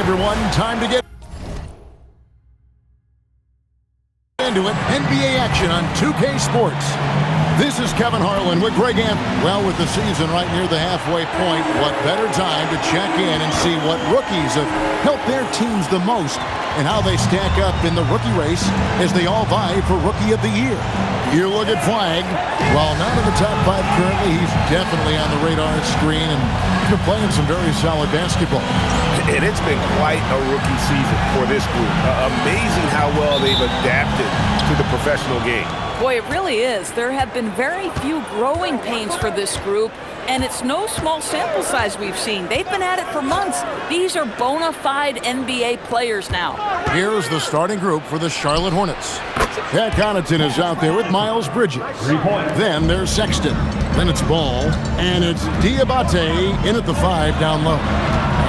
everyone. Time to get into it. NBA action on 2K Sports. This is Kevin Harlan with Greg Anthony. Well, with the season right near the halfway point, what better time to check in and see what rookies have helped their teams the most and how they stack up in the rookie race as they all vie for Rookie of the Year. You look at Flag. While not in the top 5 currently, he's definitely on the radar screen and been playing some very solid basketball. And it's been quite a rookie season for this group. Amazing how well they've adapted to the professional game. Boy, it really is. There have been very few growing pains for this group, and it's no small sample size we've seen. They've been at it for months. These are bona fide NBA players now. Here's the starting group for the Charlotte Hornets. Pat Connaughton is out there with Miles Bridges. 3 points. Then there's Sexton. Then it's Ball. And it's Diabate in at the 5 down low.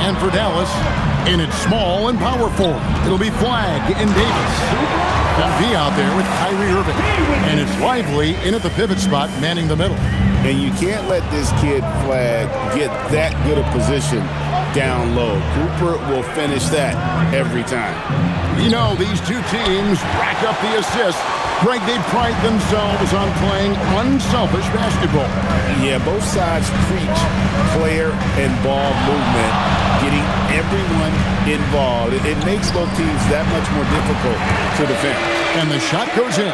And for Dallas, in its small and power forward, it'll be Flag and Davis. And be out there with Kyrie Irving. And it's Lively in at the pivot spot, manning the middle. And you can't let this kid Flag get that good a position down low. Cooper will finish that every time. You know, these two teams rack up the assists. Greg, they pride themselves on playing unselfish basketball. Yeah, both sides preach player and ball movement, getting everyone involved. It makes both teams that much more difficult to defend. And the shot goes in.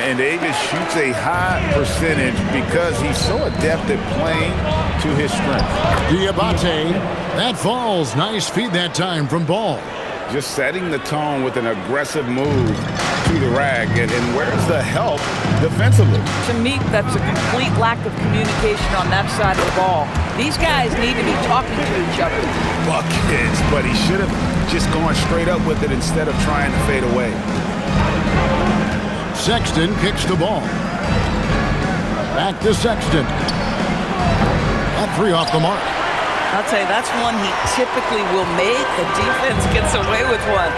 And Davis shoots a high percentage because he's so adept at playing to his strength. Diabate, that falls. Nice feed that time from Ball. Just setting the tone with an aggressive move to the rack. And where's the help defensively? To me, that's a complete lack of communication on that side of the ball. These guys need to be talking to each other. Buckets, but he should have just gone straight up with it instead of trying to fade away. Sexton kicks the ball. Back to Sexton. That 3 off the mark. I'll tell you, that's one he typically will make. The defense gets away with one.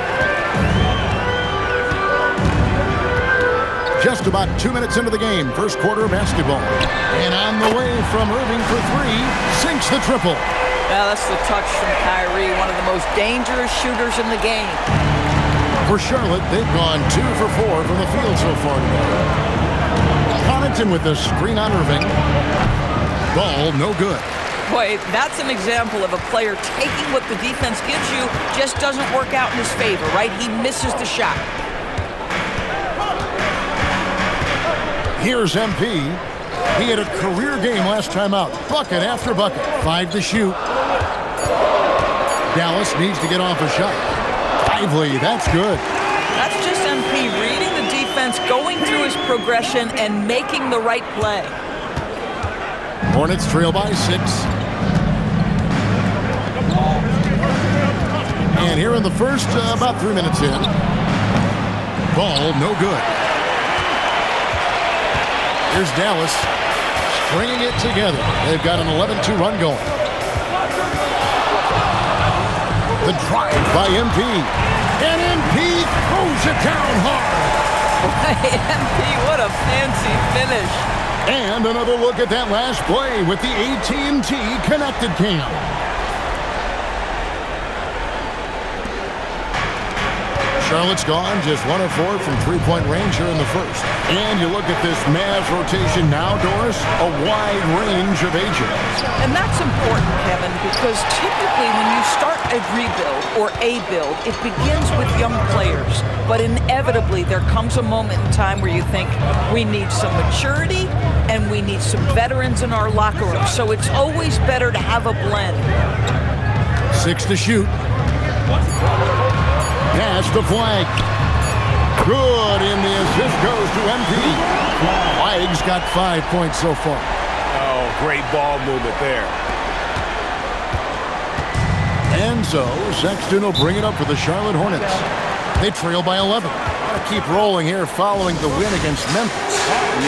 Just about 2 minutes into the game, first quarter of basketball. And on the way from Irving for 3, sinks the triple. Now that's the touch from Kyrie, one of the most dangerous shooters in the game. For Charlotte, they've gone 2 for 4 from the field so far today. Connaughton with the screen on Irving. Ball, no good. Boy, that's an example of a player taking what the defense gives you, just doesn't work out in his favor, right? He misses the shot. Here's MP. He had a career game last time out. Bucket after bucket. 5 to shoot. Dallas needs to get off a shot. Lively, that's good. That's just MP reading the defense, going through his progression, and making the right play. Hornets trail by 6. And here in the first, about 3 minutes in. Ball, no good. Here's Dallas stringing it together. They've got an 11-2 run going. The drive by MP. And MP throws it down hard. MP, what a fancy finish. And another look at that last play with the AT&T Connected Cam. Charlotte's gone just 1 of 4 from 3-point range here in the first. And you look at this Mavs rotation now, Doris, a wide range of ages. And that's important, Kevin, because typically when you start a rebuild or a build, it begins with young players. But inevitably, there comes a moment in time where you think we need some maturity and we need some veterans in our locker room. So it's always better to have a blend. 6 to shoot. Pass to Flag. Good, and the assist goes to MP. Flag's got 5 points so far. Oh, great ball movement there. And so, Sexton will bring it up for the Charlotte Hornets. They trail by 11. Gotta keep rolling here following the win against Memphis.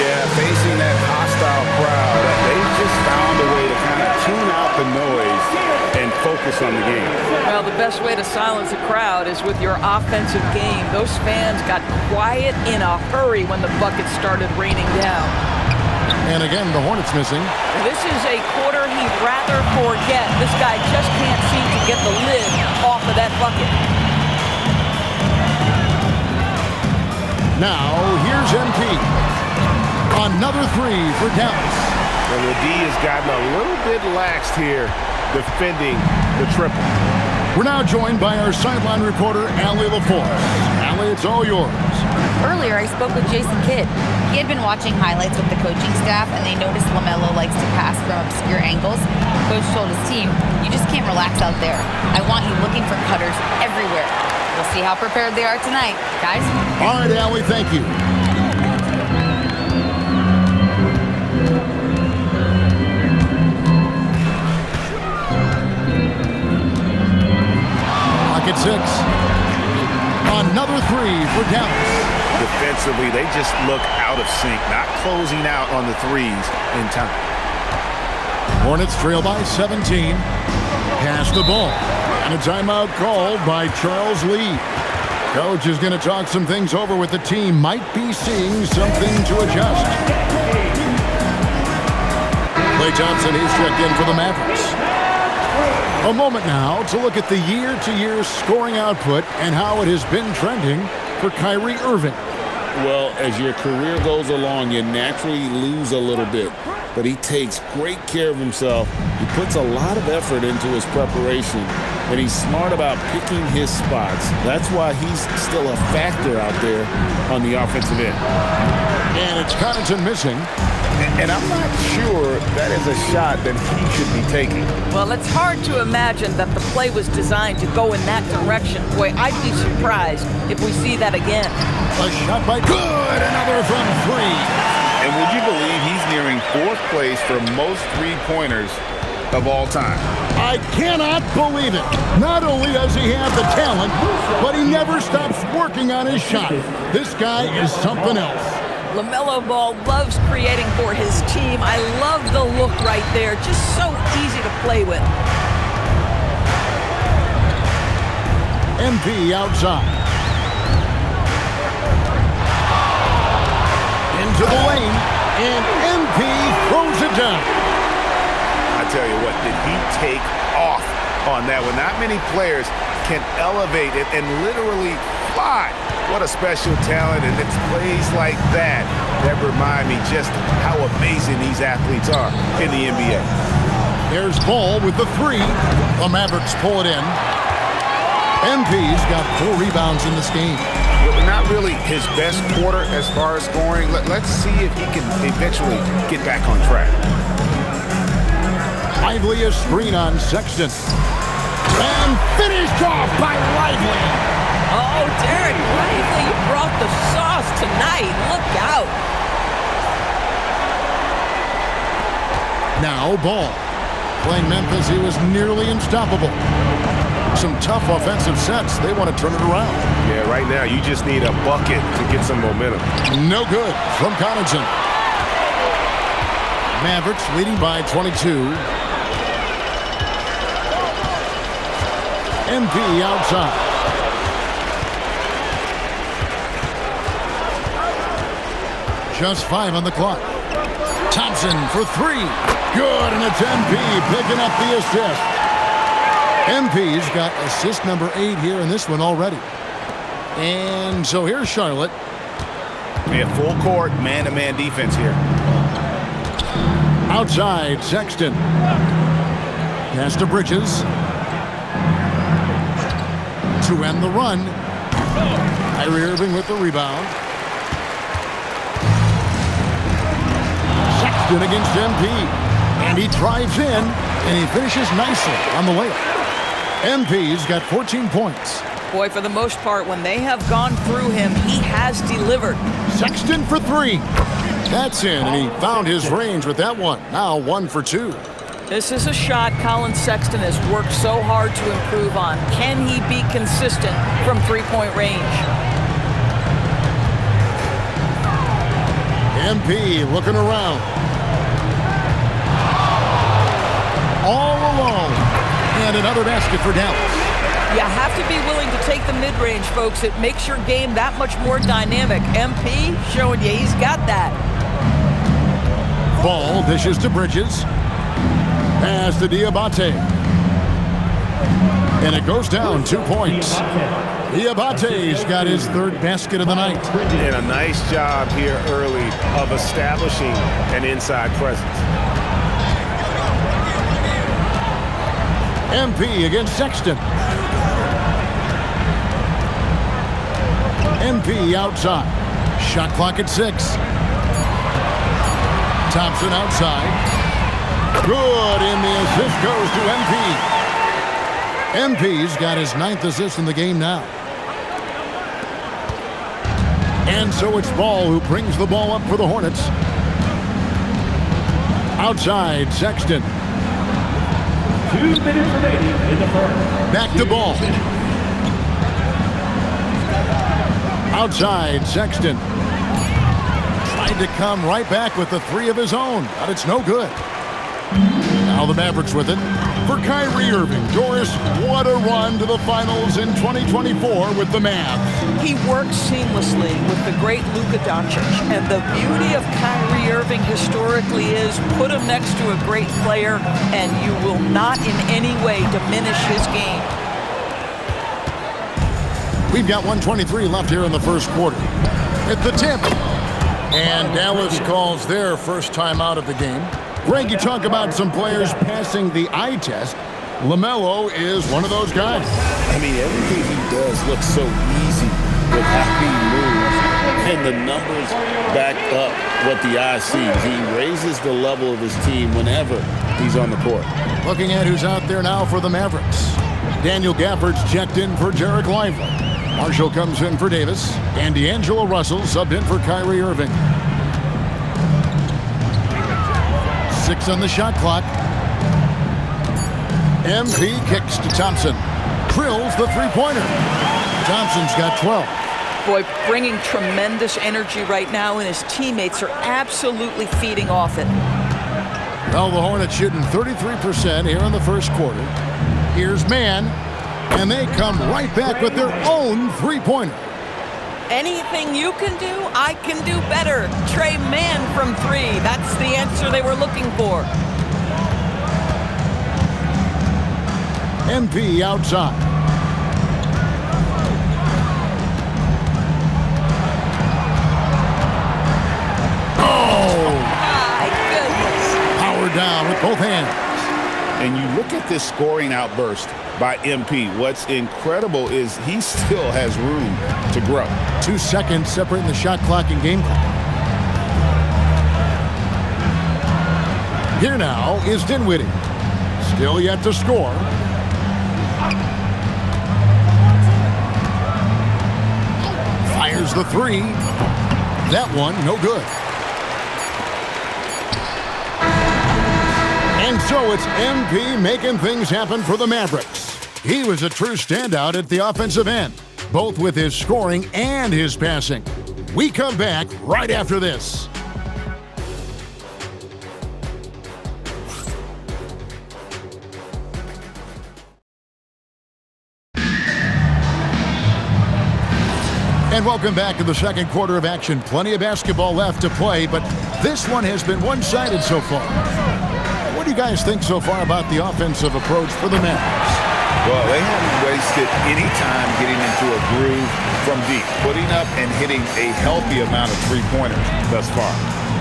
Yeah, facing that hostile crowd, they just found a way to kind of tune out the noise and focus on the game. Well, the best way to silence a crowd is with your offensive game. Those fans got quiet in a hurry when the buckets started raining down. And again, the Hornets missing. This is a quarter he'd rather forget. This guy just can't seem to get the lid off of for that bucket. Now, here's MP. Another three for Dallas. And the D has gotten a little bit laxed here defending the triple. We're now joined by our sideline reporter, Allie LaForce. Allie, it's all yours. Earlier, I spoke with Jason Kidd. He had been watching highlights with the coaching staff, and they noticed LaMelo likes to pass from obscure angles. Coach told his team, you just can't relax out there. I want you looking for cutters everywhere. We'll see how prepared they are tonight, guys. All right, Allie, thank you. At 6. Another three for Dallas. Defensively, they just look out of sync, not closing out on the threes in time. Hornets trail by 17. Pass the ball. And a timeout called by Charles Lee. Coach is going to talk some things over with the team. Might be seeing something to adjust. Klay Thompson, he's checked in for the Mavericks. A moment now to look at the year-to-year scoring output and how it has been trending for Kyrie Irving. Well, as your career goes along, you naturally lose a little bit. But he takes great care of himself. He puts a lot of effort into his preparation. And he's smart about picking his spots. That's why he's still a factor out there on the offensive end. And it's Connaughton missing. And I'm not sure that is a shot that he should be taking. Well, it's hard to imagine that the play was designed to go in that direction. Boy, I'd be surprised if we see that again. A shot by good, another from three. And would you believe he's nearing 4th place for most three-pointers of all time? I cannot believe it. Not only does he have the talent, but he never stops working on his shot. This guy is something else. LaMelo Ball loves creating for his team. I love the look right there. Just so easy to play with. MP outside. Into the lane, and MP throws it down. I tell you what, did he take off on that one? Not many players can elevate it and literally fly. What a special talent, and it's plays like that that remind me just how amazing these athletes are in the NBA. There's Ball with the three. The Mavericks pull it in. MP's got 4 rebounds in this game. Not really his best quarter as far as scoring. Let's see if he can eventually get back on track. Lively a screen on Sexton. And finished off by Lively. Oh, Derek Lively, you brought the sauce tonight. Look out. Now Ball. Playing Memphis, he was nearly unstoppable. Some tough offensive sets. They want to turn it around. Yeah, right now you just need a bucket to get some momentum. No good from Connaughton. Mavericks leading by 22. MP outside. Just 5 on the clock. Thompson for 3. Good, and it's MP picking up the assist. MP's got assist number 8 here in this one already. And so here's Charlotte. Yeah, full court, man-to-man defense here. Outside, Sexton. Pass to Bridges. To end the run. Kyrie Irving with the rebound. Sexton against MP. And he drives in, and he finishes nicely on the layup. MP's got 14 points. Boy, for the most part, when they have gone through him, he has delivered. Sexton for 3. That's in, and he found his range with that one. Now 1 for 2. This is a shot Colin Sexton has worked so hard to improve on. Can he be consistent from three-point range? MP looking around. All alone. And another basket for Dallas. You have to be willing to take the mid-range, folks. It makes your game that much more dynamic. MP showing you he's got that. Ball dishes to Bridges. Pass to Diabate. And it goes down 2 points. Diabate's got his third basket of the night. And a nice job here early of establishing an inside presence. MP against Sexton. MP outside. Shot clock at 6. Thompson outside. Good, and the assist goes to MP. MP's got his 9th assist in the game now. And so it's Ball who brings the ball up for the Hornets. Outside, Sexton. 2 minutes remaining in the first. Back to Ball. Outside, Sexton. Tried to come right back with the 3 of his own, but it's no good. Now the Mavericks with it. For Kyrie Irving, Doris, what a run to the finals in 2024 with the Mavs. He works seamlessly with the great Luka Doncic. And the beauty of Kyrie Irving historically is put him next to a great player and you will not in any way diminish his game. We've got 1:23 left here in the first quarter. At the tip. And Dallas calls their first time out of the game. Greg, you talk about some players passing the eye test. LaMelo is one of those guys. I mean, everything he does looks so easy with how he moves, and the numbers back up what the eye sees. He raises the level of his team whenever he's on the court. Looking at who's out there now for the Mavericks. Daniel Gafford's checked in for Jarek Lively. Marshall comes in for Davis, and D'Angelo Russell subbed in for Kyrie Irving. 6 on the shot clock. MP kicks to Thompson. Drills the three-pointer. Thompson's got 12. Boy, bringing tremendous energy right now, and his teammates are absolutely feeding off it. Well, the Hornets shooting 33% here in the first quarter. Here's Mann, and they come right back with their own three-pointer. Anything you can do, I can do better. Trey Mann from 3. That's the answer they were looking for. MP outside. Oh, my goodness. Power down with both hands. And you look at this scoring outburst by MP. What's incredible is he still has room to grow. 2 seconds separating the shot clock and game clock. Here now is Dinwiddie. Still yet to score. Fires the 3. That one, no good. And so it's MP making things happen for the Mavericks. He was a true standout at the offensive end, both with his scoring and his passing. We come back right after this. And welcome back to the second quarter of action. Plenty of basketball left to play, but this one has been one-sided so far. What do you guys think so far about the offensive approach for the Mavericks? Well, they haven't wasted any time getting into a groove from deep, putting up and hitting a healthy amount of three-pointers thus far.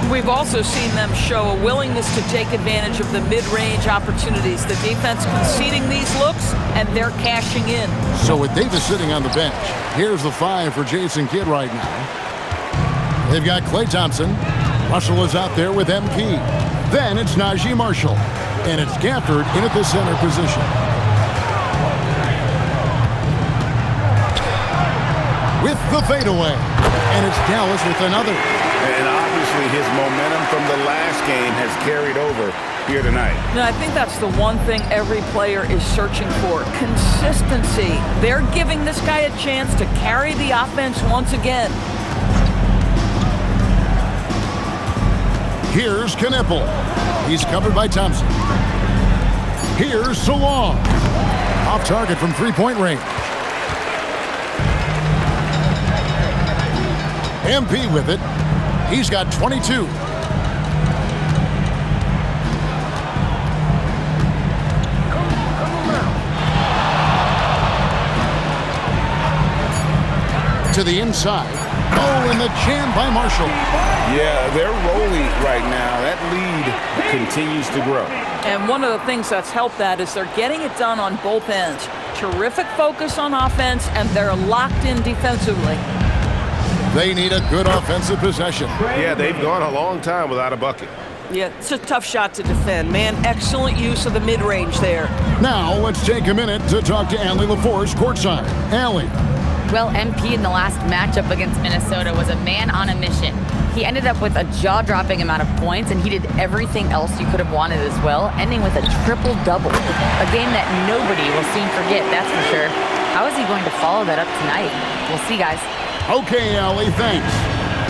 We've also seen them show a willingness to take advantage of the mid-range opportunities. The defense conceding these looks, and they're cashing in. So with Davis sitting on the bench, here's the 5 for Jason Kidd right now. They've got Klay Thompson. Russell is out there with MP. Then it's Najee Marshall. And it's Gafford in at the center position. With the fadeaway. And it's Dallas with another. And obviously his momentum from the last game has carried over here tonight. Now, I think that's the one thing every player is searching for. Consistency. They're giving this guy a chance to carry the offense once again. Here's Knipple. He's covered by Thompson. Here's Salong. Off target from three-point range. MP with it. He's got 22. To the inside. Oh, and the jam by Marshall. Yeah, they're rolling right now. That lead continues to grow. And one of the things that's helped that is they're getting it done on both ends. Terrific focus on offense, and they're locked in defensively. They need a good offensive possession. Yeah, they've gone a long time without a bucket. Yeah, it's a tough shot to defend. Man, excellent use of the mid-range there. Now, let's take a minute to talk to Allie LaForce courtside. Allie. Well, MP in the last matchup against Minnesota was a man on a mission. He ended up with a jaw-dropping amount of points, and he did everything else you could have wanted as well, ending with a triple-double. A game that nobody will soon forget, that's for sure. How is he going to follow that up tonight? We'll see, guys. Okay, Allie, thanks.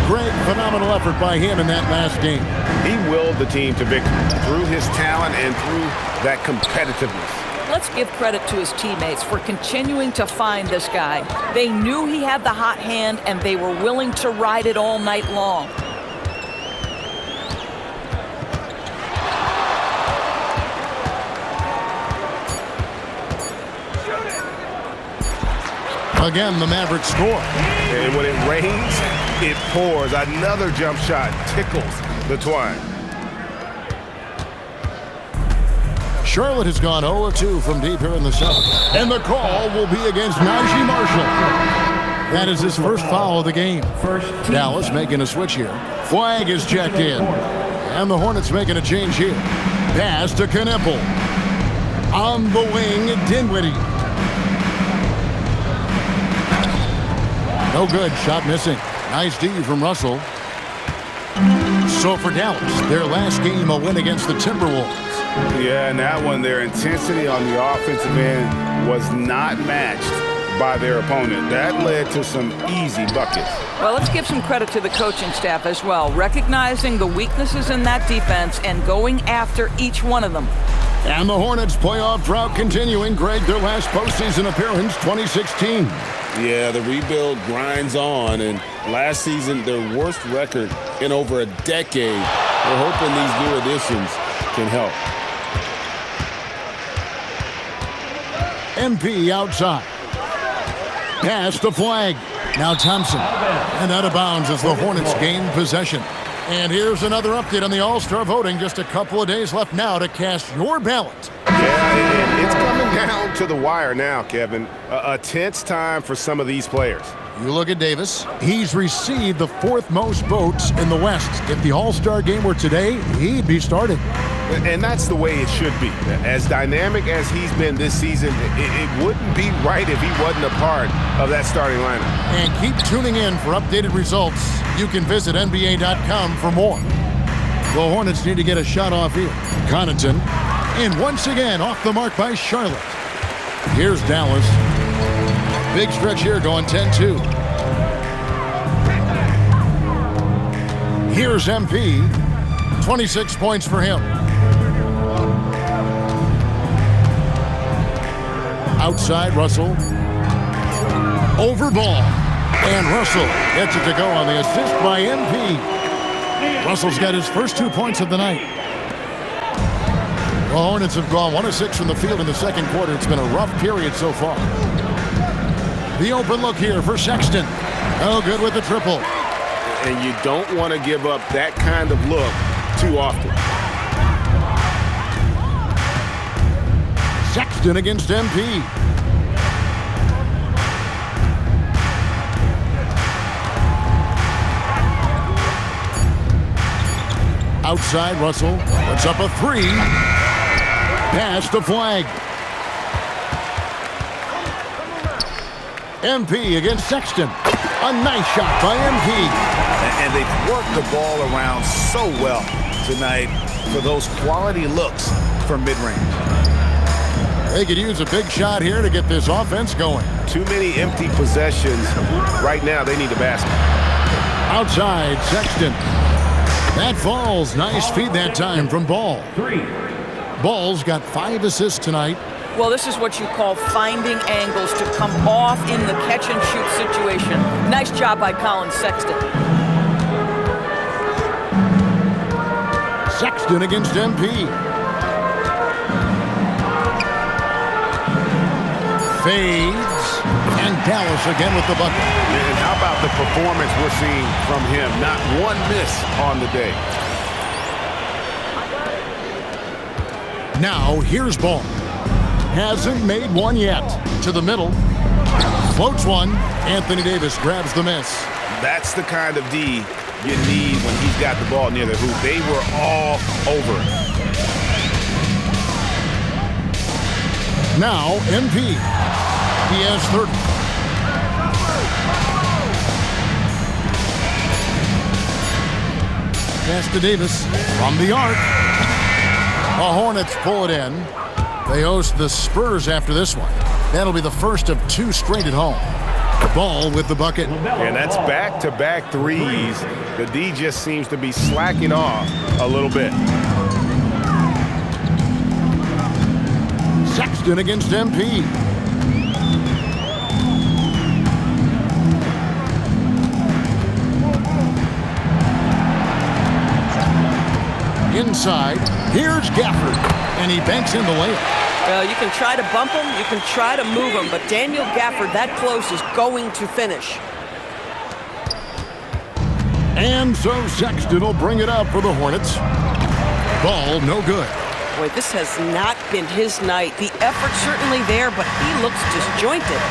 Great, phenomenal effort by him in that last game. He willed the team to victory through his talent and through that competitiveness. Let's give credit to his teammates for continuing to find this guy. They knew he had the hot hand, and they were willing to ride it all night long. Again, the Mavericks score. And when it rains, it pours. Another jump shot tickles the twine. Charlotte has gone 0-2 from deep here in the seventh. And the call will be against Najee Marshall. That is his first foul of the game. Dallas making a switch here. Flag is checked in. And the Hornets making a change here. Pass to Knippel. On the wing, Dinwiddie. No good. Shot missing. Nice D from Russell. So for Dallas, their last game a win against the Timberwolves. Yeah, and that one, their intensity on the offensive end was not matched by their opponent. That led to some easy buckets. Well, let's give some credit to the coaching staff as well, recognizing the weaknesses in that defense and going after each one of them. And the Hornets playoff drought continuing. Greg, their last postseason appearance, 2016. Yeah, the rebuild grinds on, and last season, their worst record in over a decade. We're hoping these new additions can help. MP outside. Pass to Flag. Now Thompson. And out of bounds as the Hornets gain possession. And here's another update on the All-Star voting. Just a couple of days left now to cast your ballot. Yeah, and it's coming down to the wire now, Kevin. A tense time for some of these players. You look at Davis. He's received the fourth most votes in the West. If the All-Star game were today, he'd be starting. And that's the way it should be. As dynamic as he's been this season, it wouldn't be right if he wasn't a part of that starting lineup. And keep tuning in for updated results. You can visit NBA.com for more. The Hornets need to get a shot off here. Connaughton. And once again, off the mark by Charlotte. Here's Dallas. Big stretch here going 10-2. Here's MP. 26 points for him. Outside, Russell. Over ball. And Russell gets it to go on the assist by MP. Russell's got his first 2 points of the night. The Hornets have gone 1 of 6 from the field in the second quarter. It's been a rough period so far. The open look here for Sexton. Oh, good with the triple. And you don't want to give up that kind of look too often. Sexton against MP. Outside, Russell puts up a three. Pass to Flag. MP against Sexton. A nice shot by MP. And they've worked the ball around so well tonight for those quality looks from mid-range. They could use a big shot here to get this offense going. Too many empty possessions. Right now, they need a basket. Outside, Sexton. That falls. Nice feed that time from Ball. Ball's got 5 assists tonight. Well, this is what you call finding angles to come off in the catch-and-shoot situation. Nice job by Colin Sexton. Sexton against MP. Fades. Davis. And Dallas again with the bucket. And how about the performance we're seeing from him? Not one miss on the day. Now, here's Ball. Hasn't made one yet. To the middle. Floats one. Anthony Davis grabs the miss. That's the kind of D you need when he's got the ball near the hoop. They were all over it. Now, MP. He has 30. Pass to Davis from the arc. The Hornets pull it in. They host the Spurs after this one. That'll be the first of 2 straight at home. Ball with the bucket. And that's back-to-back threes. The D just seems to be slacking off a little bit. Sexton against MP. Inside, here's Gafford, and he banks in the layup. Well, you can try to bump him, you can try to move him, but Daniel Gafford, that close, is going to finish. And so Sexton will bring it up for the Hornets. Ball no good. Boy, this has not been his night. The effort's certainly there, but he looks disjointed.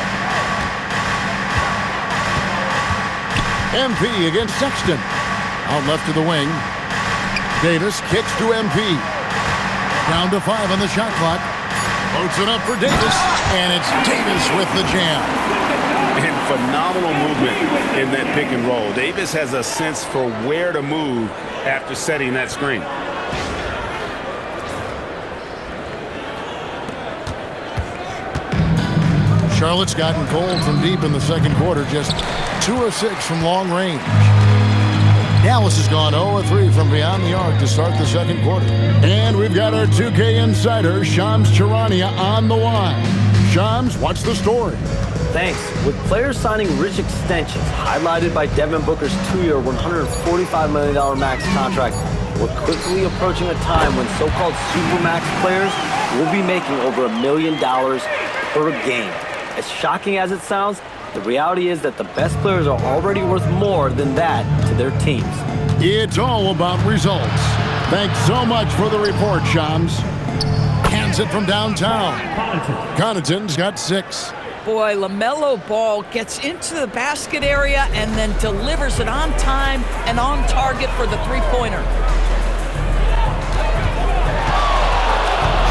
MP against Sexton. Out left to the wing. Davis kicks to MP. Down to 5 on the shot clock. Floats it up for Davis, and it's Davis with the jam. And phenomenal movement in that pick and roll. Davis has a sense for where to move after setting that screen. Charlotte's gotten cold from deep in the second quarter, just 2 of 6 from long range. Dallas has gone 0 of 3 from beyond the arc to start the second quarter. And we've got our 2K insider, Shams Charania, on the line. Shams, what's the story? Thanks. With players signing rich extensions, highlighted by Devin Booker's 2-year, $145 million max contract, we're quickly approaching a time when so-called supermax players will be making over $1 million per game. As shocking as it sounds, the reality is that the best players are already worth more than that to their teams. It's all about results. Thanks so much for the report, Shams. Hands it from downtown. Connaughton's got 6. Boy, LaMelo Ball gets into the basket area and then delivers it on time and on target for the three-pointer.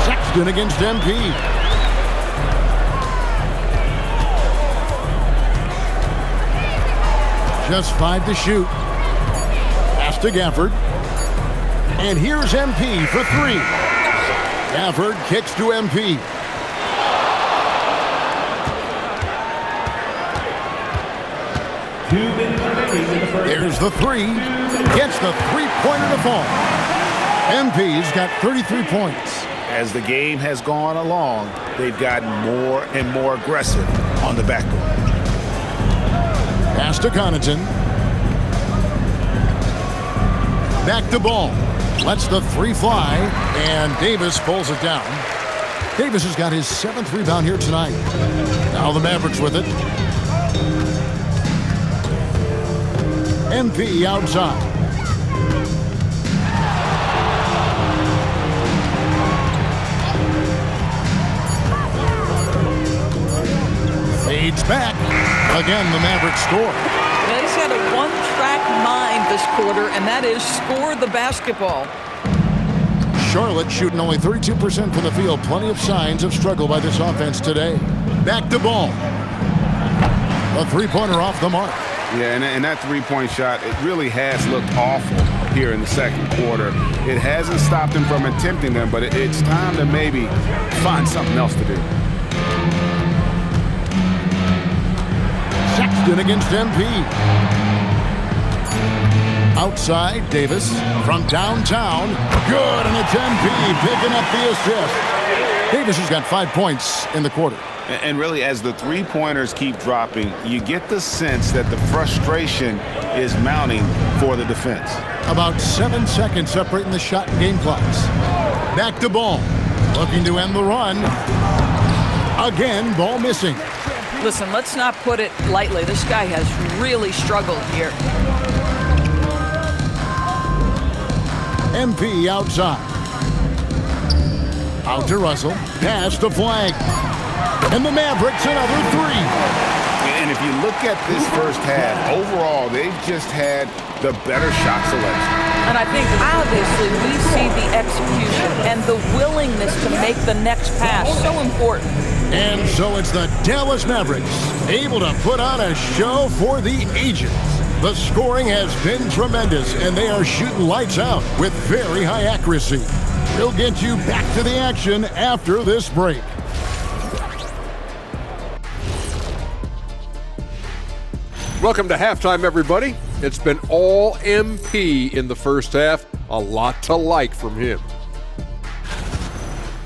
Sexton against MP. Just 5 to shoot. Pass to Gafford. And here's MP for 3. Gafford kicks to MP. There's the 3. Gets the three-pointer to fall. MP's got 33 points. As the game has gone along, they've gotten more and more aggressive on the backcourt. Pass to Connaughton. Back to Ball. Lets the 3 fly, and Davis pulls it down. Davis has got his 7th rebound here tonight. Now the Mavericks with it. MP outside. Fades back. Again, the Mavericks score. Now, he's had a one-track mind this quarter, and that is score the basketball. Charlotte shooting only 32% from the field. Plenty of signs of struggle by this offense today. Back to Ball. A three-pointer off the mark. Yeah, and that three-point shot, it really has looked awful here in the second quarter. It hasn't stopped him from attempting them, but it's time to maybe find something else to do. Sexton against MP. Outside, Davis from downtown. Good, and it's MP picking up the assist. Davis has got 5 points in the quarter. And really, as the three-pointers keep dropping, you get the sense that the frustration is mounting for the defense. About 7 seconds separating the shot and game clocks. Back to Ball. Looking to end the run. Again, Ball missing. Listen, let's not put it lightly. This guy has really struggled here. MP outside. Out to Russell. Pass to Flag. And the Mavericks another three. And if you look at this first half, overall, they've just had the better shot selection. And I think, obviously, we see the execution and the willingness to make the next pass so important. And so it's the Dallas Mavericks able to put on a show for the ages. The scoring has been tremendous, and they are shooting lights out with very high accuracy. We'll get you back to the action after this break. Welcome to halftime, everybody. It's been all MP in the first half. A lot to like from him.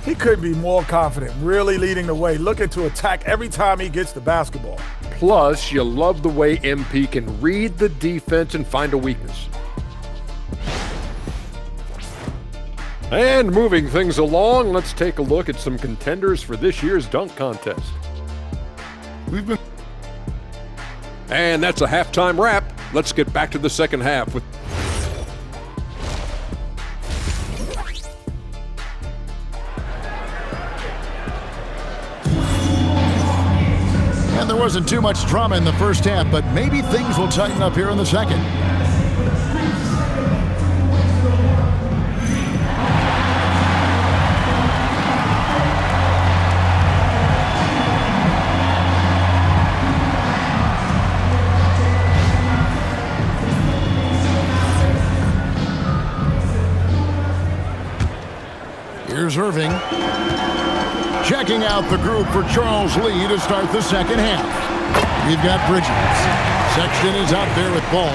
He couldn't be more confident, really leading the way, looking to attack every time he gets the basketball. Plus, you love the way MP can read the defense and find a weakness. And moving things along, let's take a look at some contenders for this year's dunk contest. And that's a halftime wrap. Let's get back to the second half with And there wasn't too much drama in the first half, but maybe things will tighten up here in the second. Here's Irving. Checking out the group for Charles Lee to start the second half. We've got Bridges. Sexton is out there with ball.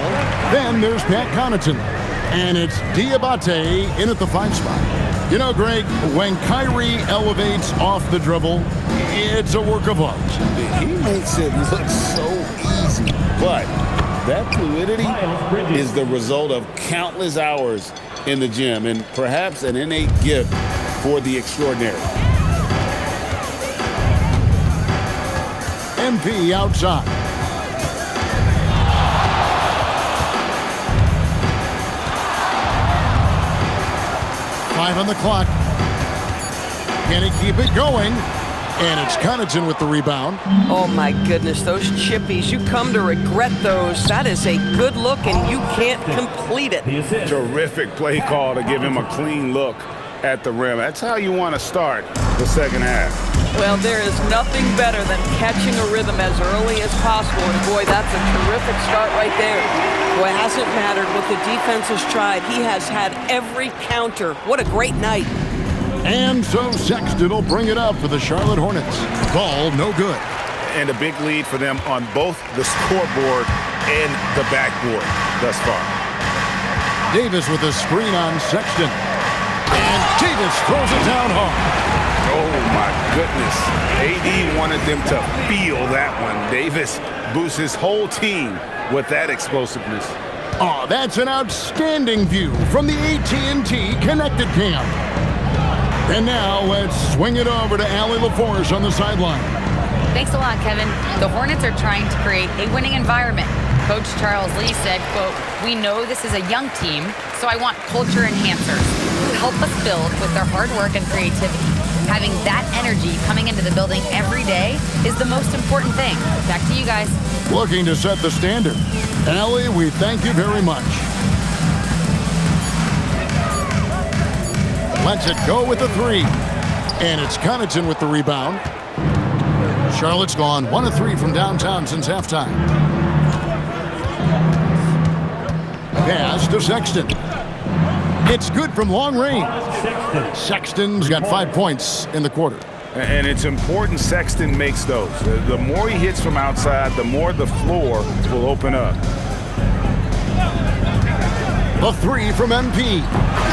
Then there's Pat Connaughton. And it's Diabate in at the 5 spot. You know, Greg, when Kyrie elevates off the dribble, it's a work of art. He makes it look so easy. But that fluidity is the result of countless hours in the gym and perhaps an innate gift for the extraordinary. MP outside. Five on the clock. Can he keep it going? And it's Connaughton with the rebound. Oh, my goodness, those chippies, you come to regret those. That is a good look, and you can't complete it. Terrific play call to give him a clean look at the rim. That's how you want to start the second half. Well, there is nothing better than catching a rhythm as early as possible. And, boy, that's a terrific start right there. Boy, it hasn't mattered what the defense has tried. He has had every counter. What a great night. And so Sexton will bring it up for the Charlotte Hornets. Ball no good. And a big lead for them on both the scoreboard and the backboard thus far. Davis with a screen on Sexton. And Davis throws it down hard. Oh, my goodness. AD wanted them to feel that one. Davis boosts his whole team with that explosiveness. Oh, that's an outstanding view from the AT&T Connected Cam. And now let's swing it over to Allie LaForce on the sideline. Thanks a lot, Kevin. The Hornets are trying to create a winning environment. Coach Charles Lee said, quote, "We know this is a young team, so I want culture enhancers who help us build with their hard work and creativity. Having that energy coming into the building every day is the most important thing." Back to you guys. Looking to set the standard. Allie, we thank you very much. Lets it go with the 3. And it's Connaughton with the rebound. Charlotte's gone 1 of 3 from downtown since halftime. Pass to Sexton. It's good from long range. Sexton's got 5 points in the quarter. And it's important Sexton makes those. The more he hits from outside, the more the floor will open up. The 3 from MP.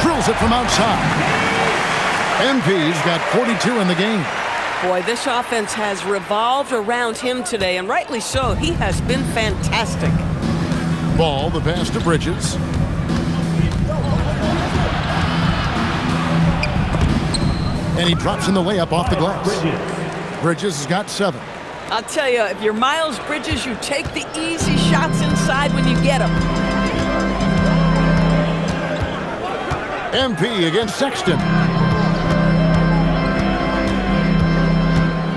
Drills it from outside. MP's got 42 in the game. Boy, this offense has revolved around him today, and rightly so. He has been fantastic. Ball, the pass to Bridges. And he drops in the layup off the glass. Bridges has got 7. I'll tell you, if you're Miles Bridges, you take the easy shots inside when you get them. MP against Sexton.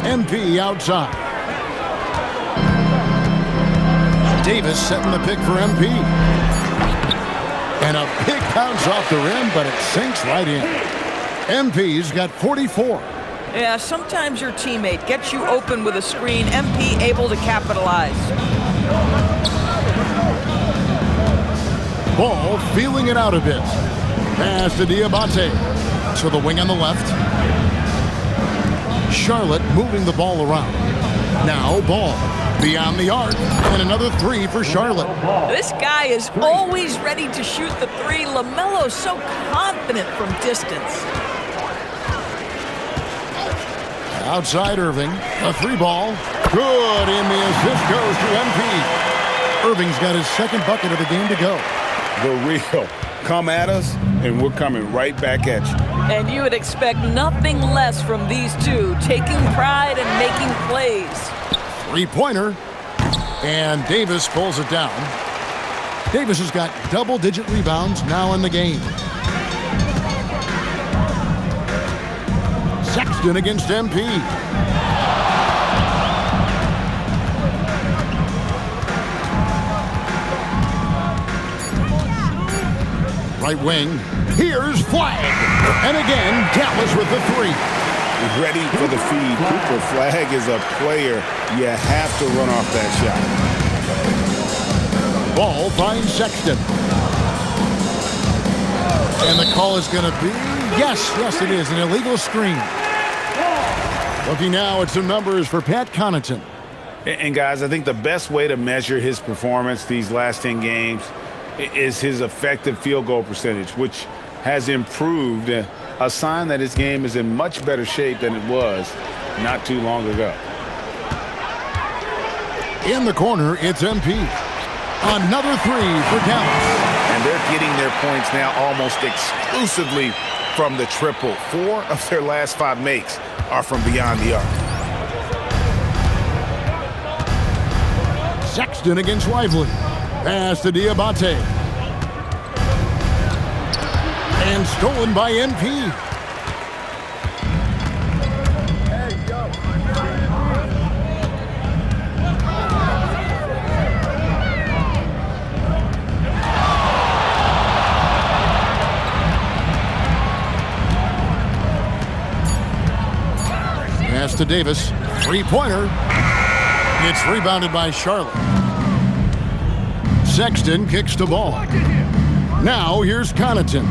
MP outside. Davis setting the pick for MP. And a big bounce off the rim, but it sinks right in. MP's got 44. Yeah, sometimes your teammate gets you open with a screen. MP able to capitalize. Ball feeling it out a bit. Pass to Diabate. To the wing on the left. Charlotte moving the ball around. Now Ball beyond the arc. And another three for Charlotte. This guy is always ready to shoot the three. LaMelo's so confident from distance. Outside Irving. A three ball. Good, and the assist goes to MP. Irving's got his second bucket of the game to go. The real. Come at us, and we're coming right back at you. And you would expect nothing less from these two, taking pride and making plays. Three-pointer, and Davis pulls it down. Davis has got double-digit rebounds now in the game. Sexton against MP. Right wing, here's Flag. And again, Dallas with the three. Ready for the feed. Cooper Flag is a player. You have to run off that shot. Ball finds Sexton. And the call is going to be, yes, it is, an illegal screen. Looking now at some numbers for Pat Connaughton. And guys, I think the best way to measure his performance these last 10 games is his effective field goal percentage, which has improved, a sign that his game is in much better shape than it was not too long ago. In the corner, it's MP. Another three for Dallas. And they're getting their points now almost exclusively from the triple. 4 of their last 5 makes are from beyond the arc. Sexton against Lively. Pass to Diabate. And stolen by MP. Pass to Davis. Three-pointer. It's rebounded by Charlotte. Sexton kicks the ball. Now here's Connaughton.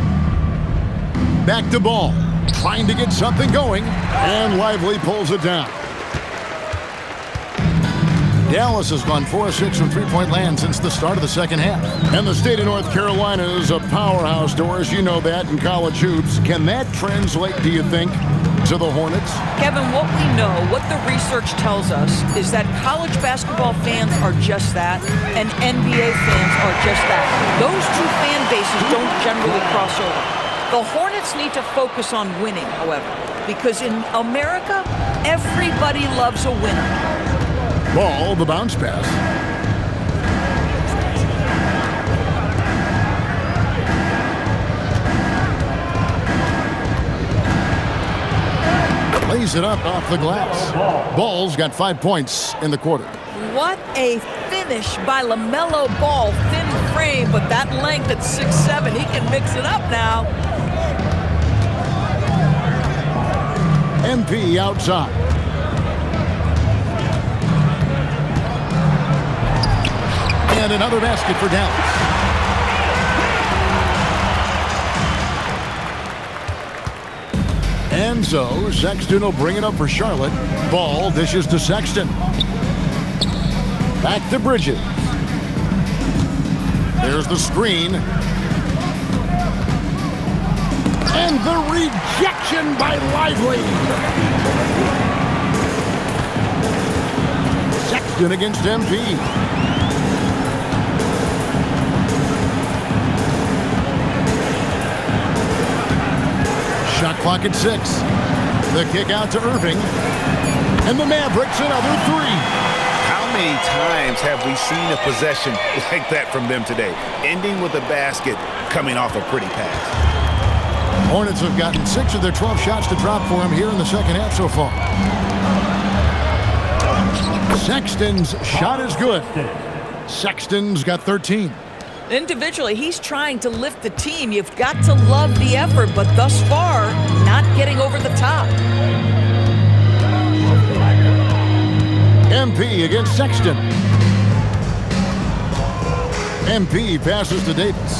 Back to Ball. Trying to get something going. And Lively pulls it down. Dallas has gone 4 of 6 from three-point land since the start of the second half. And the state of North Carolina is a powerhouse, Doris. You know that in college hoops. Can that translate, do you think, to the Hornets? Kevin, what we know, what the research tells us, is that college basketball fans are just that, and NBA fans are just that. Those two fan bases don't generally cross over. The Hornets need to focus on winning, however, because in America, everybody loves a winner. Ball, the bounce pass. Lays it up off the glass. Ball's got 5 points in the quarter. What a finish by LaMelo Ball. Thin frame, but that length at 6'7", he can mix it up now. MP outside. And another basket for Dallas. And so Sexton will bring it up for Charlotte. Ball dishes to Sexton. Back to Bridges. There's the screen. And the rejection by Lively. Sexton against MP. Shot clock at 6. The kick out to Irving. And the Mavericks another three. How many times have we seen a possession like that from them today? Ending with a basket, coming off a pretty pass. Hornets have gotten 6 of their 12 shots to drop for him here in the second half so far. Sexton's shot is good. Sexton's got 13. Individually, he's trying to lift the team. You've got to love the effort, but thus far, not getting over the top. MP against Sexton. MP passes to Davis.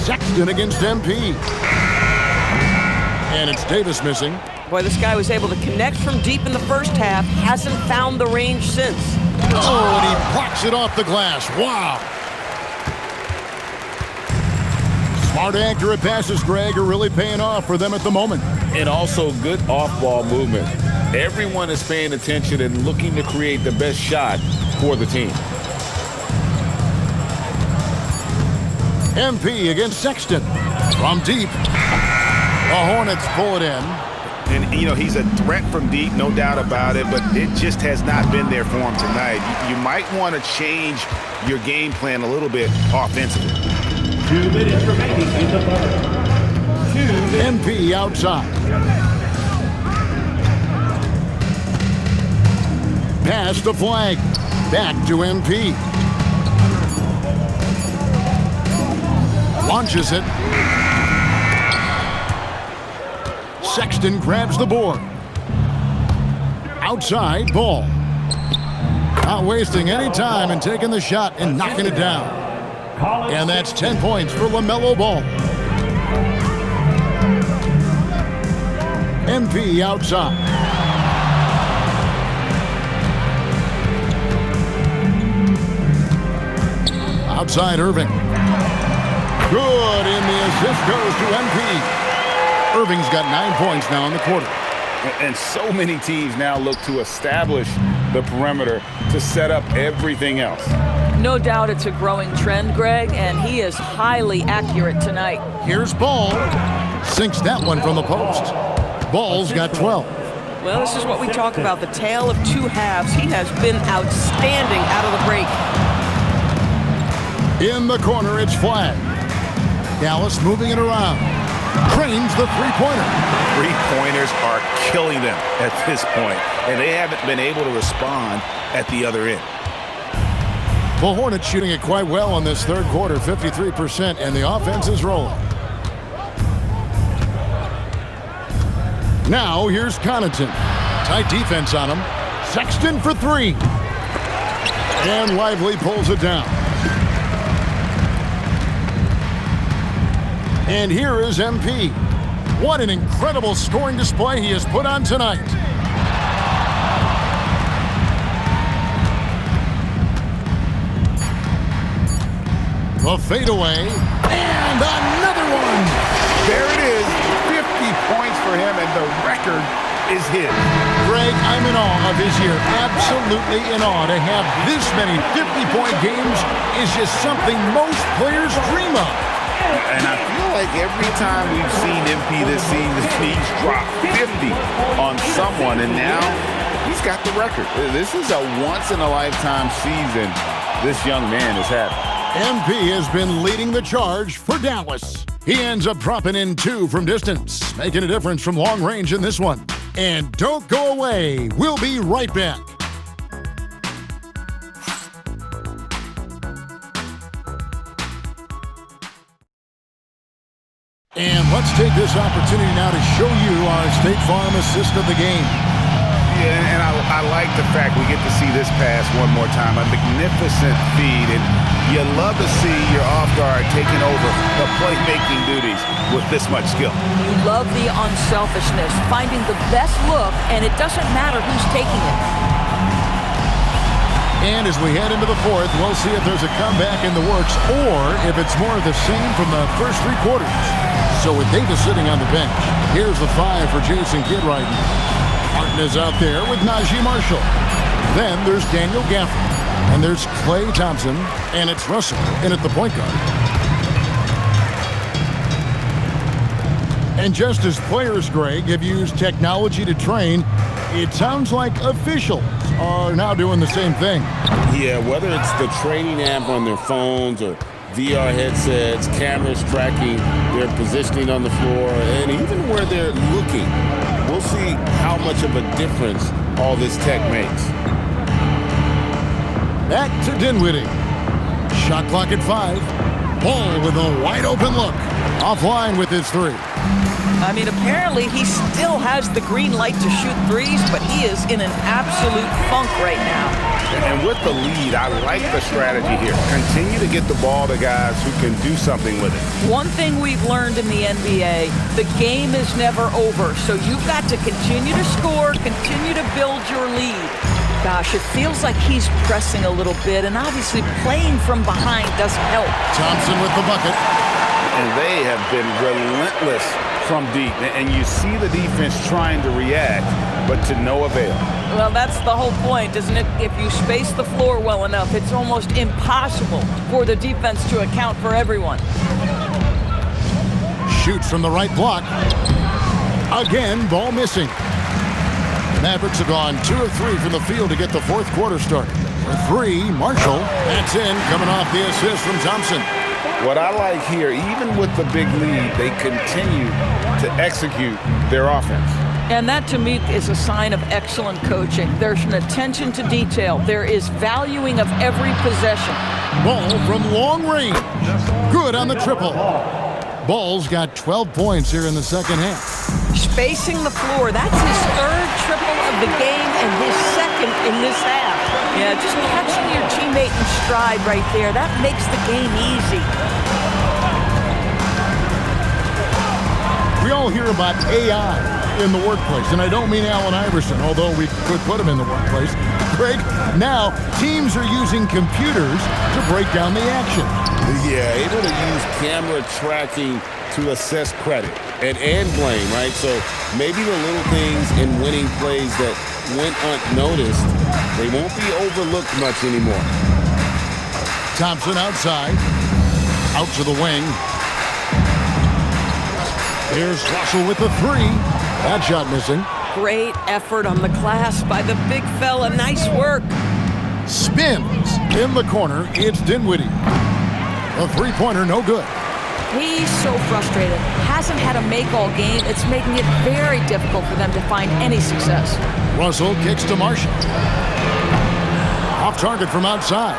Sexton against MP. And it's Davis missing. Boy, this guy was able to connect from deep in the first half. Hasn't found the range since. Oh, and he blocks it off the glass. Wow. Smart, accurate passes, Greg, are really paying off for them at the moment. And also good off-ball movement. Everyone is paying attention and looking to create the best shot for the team. MP against Sexton. From deep. The Hornets pull it in. And, you know, he's a threat from deep, no doubt about it, but it just has not been there for him tonight. You might want to change your game plan a little bit offensively. 2 minutes remaining in the third. MP outside. Pass the flag. Back to MP. Launches it. Sexton grabs the board. Outside, Ball. Not wasting any time and taking the shot and knocking it down. And that's 10 points for LaMelo Ball. MP outside. Outside Irving. Good, and the assist goes to MP. Irving's got 9 points now in the quarter. And so many teams now look to establish the perimeter to set up everything else. No doubt it's a growing trend, Greg, and he is highly accurate tonight. Here's Ball. Sinks that one from the post. Ball's got 12. Well, this is what we talk about, the tale of two halves. He has been outstanding out of the break. In the corner, it's flag. Dallas moving it around. Cranes the three-pointer. Three-pointers are killing them at this point, and they haven't been able to respond at the other end. The Hornets shooting it quite well in this third quarter, 53%, and the offense is rolling. Now here's Connaughton. Tight defense on him. Sexton for three. And Lively pulls it down. And here is MP. What an incredible scoring display he has put on tonight. The fadeaway. And another one. There it is. 50 points for him, and the record is his. Greg, I'm in awe of his year. Absolutely in awe. To have this many 50-point games is just something most players dream of. And I feel like every time we've seen MP this season, he's dropped 50 on someone, and now he's got the record. This is a once-in-a-lifetime season this young man has had. MP has been leading the charge for Dallas. He ends up dropping in 2 from distance, making a difference from long range in this one. And don't go away. We'll be right back. And let's take this opportunity now to show you our State Farm assist of the game. Yeah, and I like the fact we get to see this pass one more time. A magnificent feed, and you love to see your off guard taking over the playmaking duties with this much skill. You love the unselfishness, finding the best look, and it doesn't matter who's taking it. And as we head into the fourth, we'll see if there's a comeback in the works or if it's more of the same from the first 3 quarters. So with Davis sitting on the bench, here's the 5 for Jason Kidd right now. Martin is out there with Najee Marshall. Then there's Daniel Gafford. And there's Klay Thompson. And it's Russell in at the point guard. And just as players, Greg, have used technology to train, it sounds like officials are now doing the same thing. Yeah, whether it's the training app on their phones or VR headsets, cameras tracking their positioning on the floor, and even where they're looking, we'll see how much of a difference all this tech makes. Back to Dinwiddie. Shot clock at 5. Ball with a wide open look. Offline with his 3. I mean, apparently he still has the green light to shoot threes, but he is in an absolute funk right now. And with the lead, I like the strategy here. Continue to get the ball to guys who can do something with it. One thing we've learned in the NBA, the game is never over. So you've got to continue to score, continue to build your lead. Gosh, it feels like he's pressing a little bit, and obviously playing from behind doesn't help. Thompson with the bucket. And they have been relentless from deep. And you see the defense trying to react, but to no avail. Well, that's the whole point, isn't it? If you space the floor well enough, it's almost impossible for the defense to account for everyone. Shoots from the right block. Again, ball missing. Mavericks have gone 2 of 3 from the field to get the fourth quarter started. For 3, Marshall. That's in, coming off the assist from Thompson. What I like here, even with the big lead, they continue to execute their offense. And that, to me, is a sign of excellent coaching. There's an attention to detail. There is valuing of every possession. Ball from long range. Good on the triple. Ball's got 12 points here in the second half. Spacing the floor. That's his 3rd triple of the game and his 2nd in this half. Yeah, just catching your teammate in stride right there. That makes the game easy. We all hear about AI in the workplace, and I don't mean Allen Iverson, although we could put him in the workplace. Greg, now teams are using computers to break down the action. Yeah, able to use camera tracking to assess credit and blame, right? So maybe the little things in winning plays that went unnoticed, they won't be overlooked much anymore. Thompson outside, out to the wing. Here's Russell with the 3. That shot missing. Great effort on the glass by the big fella. Nice work. Spins in the corner. It's Dinwiddie. A 3-pointer, no good. He's so frustrated. Hasn't had a make all game. It's making it very difficult for them to find any success. Russell kicks to Marshall. Off target from outside.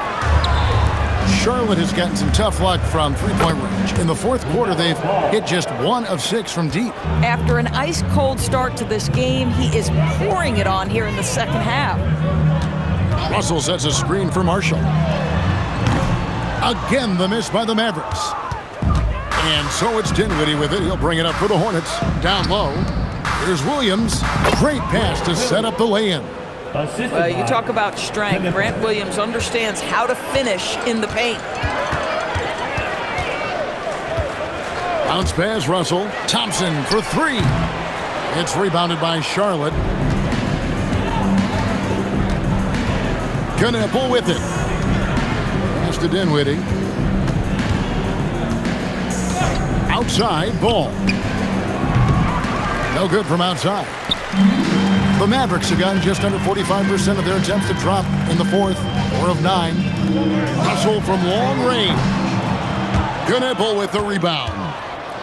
Charlotte has gotten some tough luck from 3-point range. In the fourth quarter, they've hit just 1 of 6 from deep. After an ice-cold start to this game, he is pouring it on here in the second half. Russell sets a screen for Marshall. Again, the miss by the Mavericks. And so it's Dinwiddie with it. He'll bring it up for the Hornets. Down low. Here's Williams. Great pass to set up the lay-in. You talk about strength. Grant Williams understands how to finish in the paint. Bounce pass, Russell. Thompson for 3. It's rebounded by Charlotte. Knueppel with it. Pass to Dinwiddie. Outside, ball. No good from outside. The Mavericks have gotten just under 45% of their attempts to drop in the fourth. 4 of 9. Russell from long range. Knueppel with the rebound.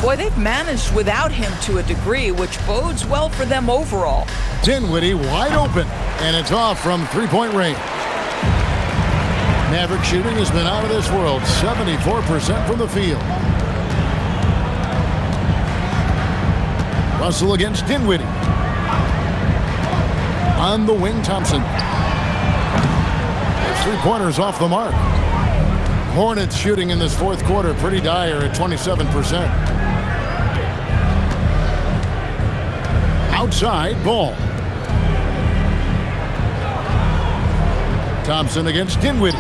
Boy, they've managed without him to a degree, which bodes well for them overall. Dinwiddie wide open, and it's off from 3-point range. Maverick shooting has been out of this world, 74% from the field. Russell against Dinwiddie. On the wing, Thompson. His 3-pointers off the mark. Hornets shooting in this fourth quarter pretty dire at 27%. Outside, ball. Thompson against Dinwiddie.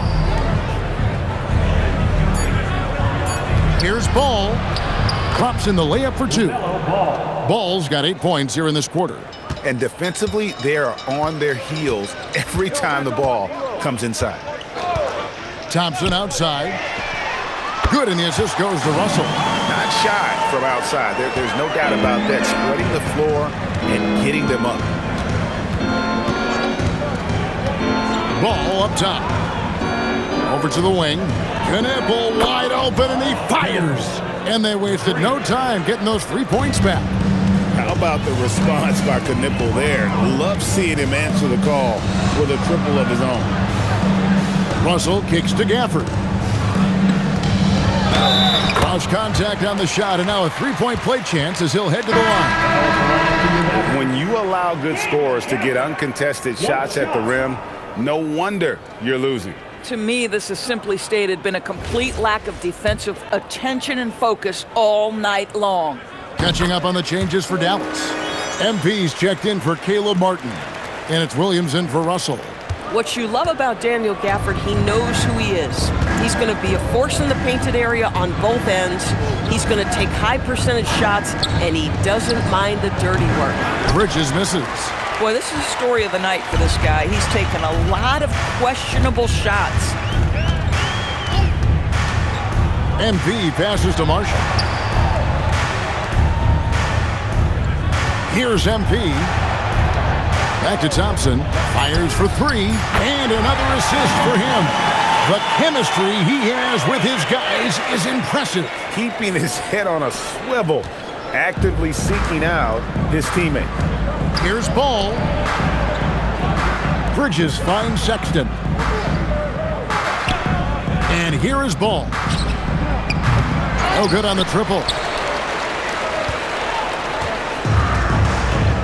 Here's Ball. Drops in the layup for 2. Ball's got 8 points here in this quarter. And defensively, they are on their heels every time the ball comes inside. Thompson outside. Good, and the assist goes to Russell. Not shot from outside. There's no doubt about that. Spreading the floor and getting them up. Ball up top. Over to the wing. Knipple wide open, and he fires. And they wasted no time getting those 3 points back. How about the response by Knipple there? Love seeing him answer the call with a triple of his own. Russell kicks to Gafford. Lost contact on the shot, and now a three-point play chance as he'll head to the line. When you allow good scorers to get uncontested shots at the rim, no wonder you're losing. To me, this has simply stated been a complete lack of defensive attention and focus all night long. Catching up on the changes for Dallas. MP's checked in for Caleb Martin, and it's Williams in for Russell. What you love about Daniel Gafford, he knows who he is. He's going to be a force in the painted area on both ends. He's going to take high percentage shots, and he doesn't mind the dirty work. Bridges misses. Boy, this is the story of the night for this guy. He's taken a lot of questionable shots. MP passes to Marshall. Here's MP. Back to Thompson. Fires for three. And another assist for him. The chemistry he has with his guys is impressive. Keeping his head on a swivel, actively seeking out his teammate. Here's Ball. Bridges finds Sexton. And here is Ball. No good on the triple.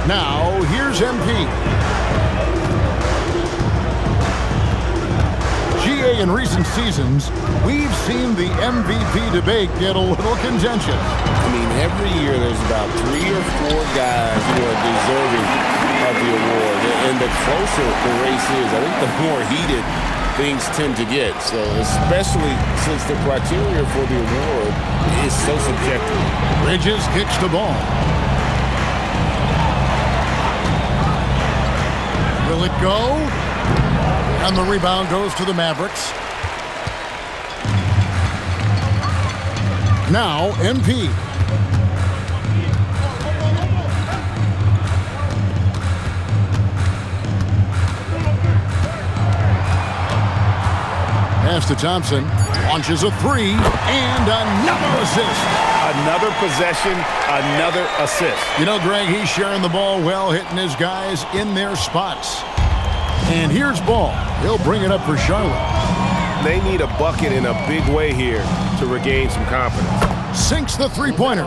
Now, here's MP. GA in recent seasons, we've seen the MVP debate get a little contentious. I mean, every year there's about 3 or 4 guys who are deserving of the award. And the closer the race is, I think the more heated things tend to get. So especially since the criteria for the award is so subjective. Bridges kicks the ball. Will it go? And the rebound goes to the Mavericks. Now, MP. Pass to Thompson. Launches a three. And another assist. Another possession, another assist. You know, Greg, he's sharing the ball well, hitting his guys in their spots. And here's Ball. He'll bring it up for Charlotte. They need a bucket in a big way here to regain some confidence. Sinks the three-pointer.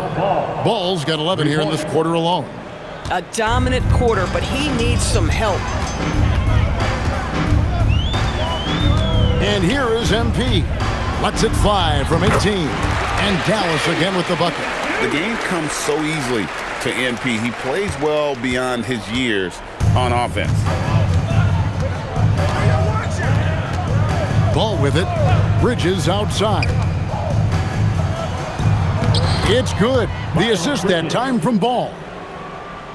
Ball's got 11 here in this quarter alone. A dominant quarter, but he needs some help. And here is MP. Lets it fly from 18. And Dallas again with the bucket. The game comes so easily to MP. He plays well beyond his years on offense. Ball with it. Bridges outside. It's good. The assist that time from Ball.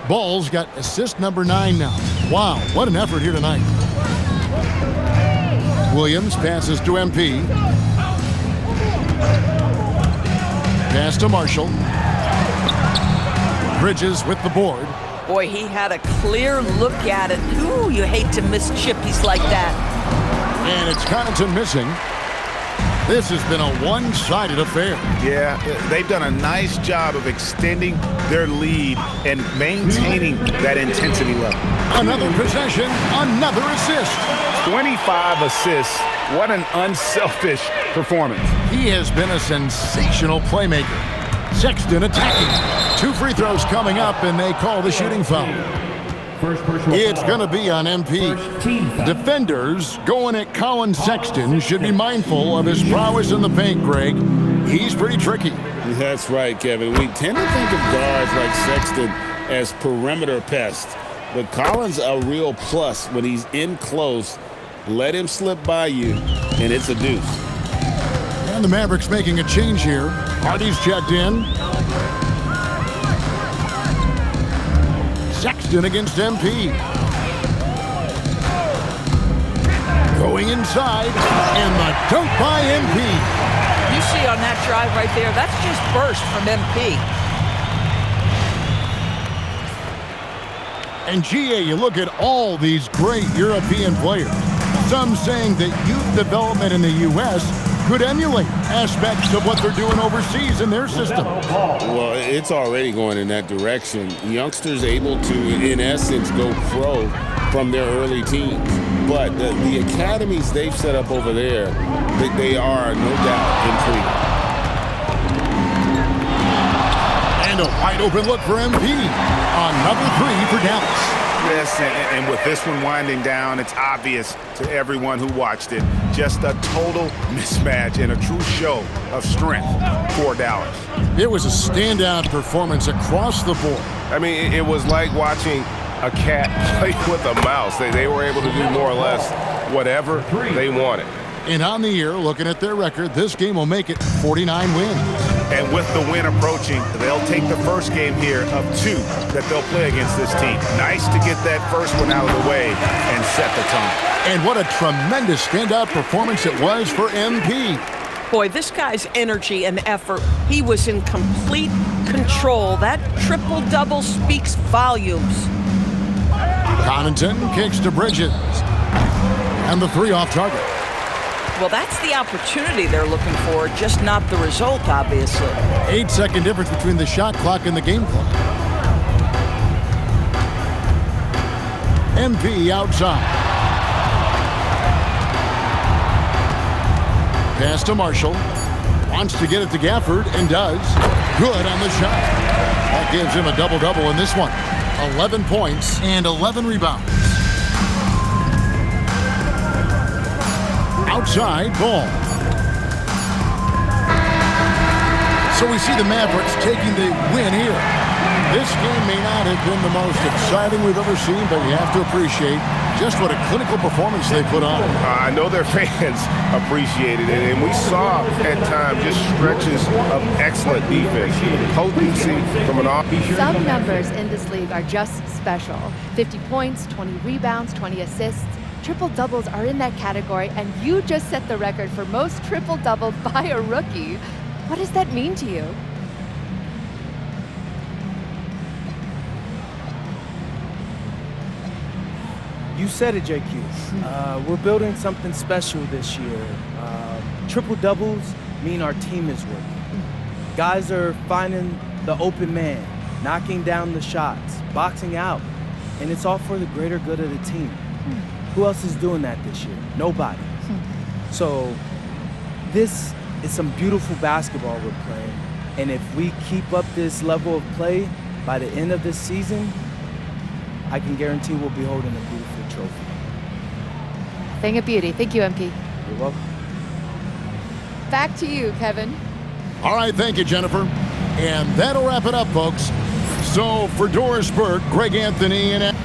Ball's got assist number 9 now. Wow, what an effort here tonight. Williams passes to MP. Pass to Marshall. Bridges with the board. Boy, he had a clear look at it. Ooh, you hate to miss chippies like that. And it's Connaughton missing. This has been a one-sided affair. Yeah, they've done a nice job of extending their lead and maintaining that intensity level. Another possession, another assist. 25 assists. What an unselfish performance. He has been a sensational playmaker. Sexton attacking. 2 free throws coming up, and they call the shooting foul. It's going to be on MP. Defenders going at Colin Sexton should be mindful of his prowess in the paint, Greg. He's pretty tricky. That's right, Kevin. We tend to think of guards like Sexton as perimeter pests, but Colin's a real plus when he's in close. Let him slip by you, and it's a deuce. And the Mavericks making a change here. Hardy's checked in. Sexton against MP. Going inside, and the dunk by MP. You see on that drive right there, that's just burst from MP. And GA, you look at all these great European players. Some saying that youth development in the U.S. could emulate aspects of what they're doing overseas in their system. Well, it's already going in that direction. Youngsters able to, in essence, go pro from their early teens. But the academies they've set up over there, they are, no doubt, intriguing. And a wide open look for MP. Another three for Dallas. Yes, and with this one winding down, it's obvious to everyone who watched it. Just a total mismatch and a true show of strength for Dallas. It was a standout performance across the board. I mean, it was like watching a cat play with a mouse. They were able to do more or less whatever they wanted. And on the year, looking at their record, this game will make it 49 wins. And with the win approaching, they'll take the first game here of 2 that they'll play against this team. Nice to get that first one out of the way and set the tone. And what a tremendous standout performance it was for MP. Boy, this guy's energy and effort, he was in complete control. That triple-double speaks volumes. Connaughton kicks to Bridges. And the three off target. Well, that's the opportunity they're looking for, just not the result, obviously. 8-second difference between the shot clock and the game clock. MP outside. Pass to Marshall. Wants to get it to Gafford and does. Good on the shot. That gives him a double-double in this one. 11 points and 11 rebounds. Outside ball. So we see the Mavericks taking the win here. This game may not have been the most exciting we've ever seen, but you have to appreciate just what a clinical performance they put on. I know their fans appreciated it, and we saw at times just stretches of excellent defense, potency from an offense. Some numbers in this league are just special. 50 points, 20 rebounds, 20 assists. Triple-doubles are in that category, and you just set the record for most triple-doubles by a rookie. What does that mean to you? You said it, JQ. We're building something special this year. Triple-doubles mean our team is working. Guys are finding the open man, knocking down the shots, boxing out, and it's all for the greater good of the team. Who else is doing that this year? Nobody. So this is some beautiful basketball we're playing. And if we keep up this level of play, by the end of this season, I can guarantee we'll be holding a beautiful trophy. Thing of beauty. Thank you, MP. You're welcome. Back to you, Kevin. All right, thank you, Jennifer. And that'll wrap it up, folks. So for Doris Burke, Greg Anthony, and